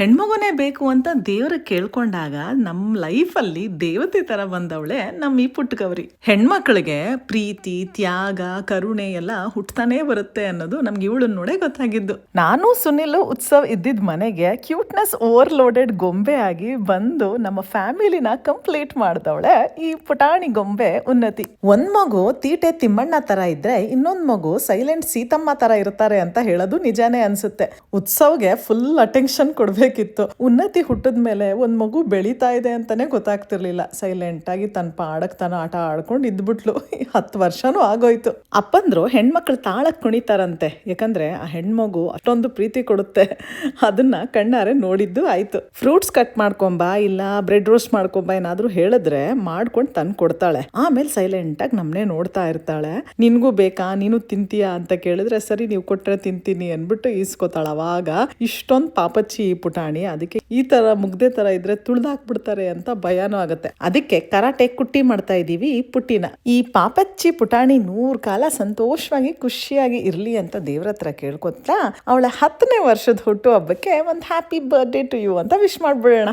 ಹೆಣ್ಮಗುನೇ ಬೇಕು ಅಂತ ದೇವ್ರ ಕೇಳ್ಕೊಂಡಾಗ ನಮ್ಮ ಲೈಫಲ್ಲಿ ದೇವತೆ ತರ ಬಂದವಳೆ ನಮ್ಮ ಈ ಪುಟ್ಟ ಗೌರಿ. ಹೆಣ್ಮಕ್ಳಿಗೆ ಪ್ರೀತಿ, ತ್ಯಾಗ, ಕರುಣೆ ಎಲ್ಲ ಹುಟ್ತಾನೆ ಬರುತ್ತೆ ಅನ್ನೋದು ನಮ್ಗೆ ಇವಳನ್ನ ನೋಡೇ ಗೊತ್ತಾಗಿದ್ದು. ನಾನು ಸುನಿಲ್ ಉತ್ಸವ್ ಇದ್ದಿದ್ ಮನೆಗೆ ಕ್ಯೂಟ್ನೆಸ್ ಓವರ್ಲೋಡೆಡ್ ಗೊಂಬೆ ಆಗಿ ಬಂದು ನಮ್ಮ ಫ್ಯಾಮಿಲಿನ ಕಂಪ್ಲೀಟ್ ಮಾಡ್ದವಳೆ ಈ ಪುಟಾಣಿ ಗೊಂಬೆ ಉನ್ನತಿ. ಒಂದ್ ಮಗು ತೀಟೆ ತಿಮ್ಮಣ್ಣ ತರ ಇದ್ರೆ ಇನ್ನೊಂದ್ ಮಗು ಸೈಲೆಂಟ್ ಸೀತಮ್ಮ ತರ ಇರ್ತಾರೆ ಅಂತ ಹೇಳೋದು ನಿಜಾನೇ ಅನ್ಸುತ್ತೆ. ಉತ್ಸವ್ಗೆ ಫುಲ್ ಅಟೆನ್ಷನ್ ಕೊಡ್ಬೇಕಿತ್ತು. ಉನ್ನತಿ ಹುಟ್ಟಿದ ಮೇಲೆ ಒಂದ್ ಮಗು ಬೆಳೀತಾ ಇದೆ ಅಂತಾನೆ ಗೊತ್ತಾಗ್ತಿರ್ಲಿಲ್ಲ. ಸೈಲೆಂಟ್ ಆಗಿ ತನ್ನ ಪಾಡಕ್ ತಾನು ಆಟ ಆಡ್ಕೊಂಡು ಇದ್ಬಿಟ್ಲು. 10 ವರ್ಷನೂ ಆಗೋಯ್ತು. ಅಪ್ಪಂದ್ರು ಹೆಣ್ಮಕ್ಳು ತಾಳಕ್ ಕುಣಿತಾರಂತೆ, ಯಾಕಂದ್ರೆ ಆ ಹೆಣ್ಮಗು ಅಷ್ಟೊಂದು ಪ್ರೀತಿ ಕೊಡುತ್ತೆ. ಅದನ್ನ ಕಣ್ಣಾರೆ ನೋಡಿದ್ದು ಆಯ್ತು. ಫ್ರೂಟ್ಸ್ ಕಟ್ ಮಾಡ್ಕೊಂಬಾ ಇಲ್ಲ ಬ್ರೆಡ್ ರೋಸ್ಟ್ ಮಾಡ್ಕೊಂಬಾ ಏನಾದ್ರೂ ಹೇಳಿದ್ರೆ ಮಾಡ್ಕೊಂಡು ತಂದು ಕೊಡ್ತಾಳೆ. ಆಮೇಲೆ ಸೈಲೆಂಟ್ ಆಗಿ ನಮ್ನೆ ನೋಡ್ತಾ ಇರ್ತಾಳೆ. ನಿನ್ಗೂ ಬೇಕಾ, ನೀನು ತಿಂತೀಯಾ ಅಂತ ಕೇಳಿದ್ರೆ ಸರಿ ನೀವು ಕೊಟ್ರೆ ತಿಂತೀನಿ ಅನ್ಬಿಟ್ಟು ಈಸ್ಕೊತಾಳ. ಅವಾಗ ಇಷ್ಟೊಂದು ಪಾಪಚ್ಚಿ ಈ ಪುಟಾಣಿ. ಅದಕ್ಕೆ ಈ ತರ ಮುಗ್ದೆ ತರ ಇದ್ರೆ ತುಳ್ದಾಕ್ಬಿಡ್ತಾರೆ ಅಂತ ಭಯನೂ ಆಗುತ್ತೆ. ಅದಕ್ಕೆ ಕರಾಟೆ ಕುಟ್ಟಿ ಮಾಡ್ತಾ ಇದೀವಿ ಈ ಪುಟ್ಟಿನ. ಈ ಪಾಪಚ್ಚಿ ಪುಟಾಣಿ 100 ಕಾಲ ಸಂತೋಷವಾಗಿ ಖುಷಿಯಾಗಿ ಇರ್ಲಿ ಅಂತ ದೇವ್ರ ಹತ್ರ ಕೇಳ್ಕೊತಾ ಅವಳ 10ನೇ ವರ್ಷದ ಹುಟ್ಟು ಹಬ್ಬಕ್ಕೆ ಒಂದು ಹ್ಯಾಪಿ ಬರ್ಡೇ ಟು ಯು ಅಂತ ವಿಶ್ ಮಾಡ್ಬಿಡೋಣ.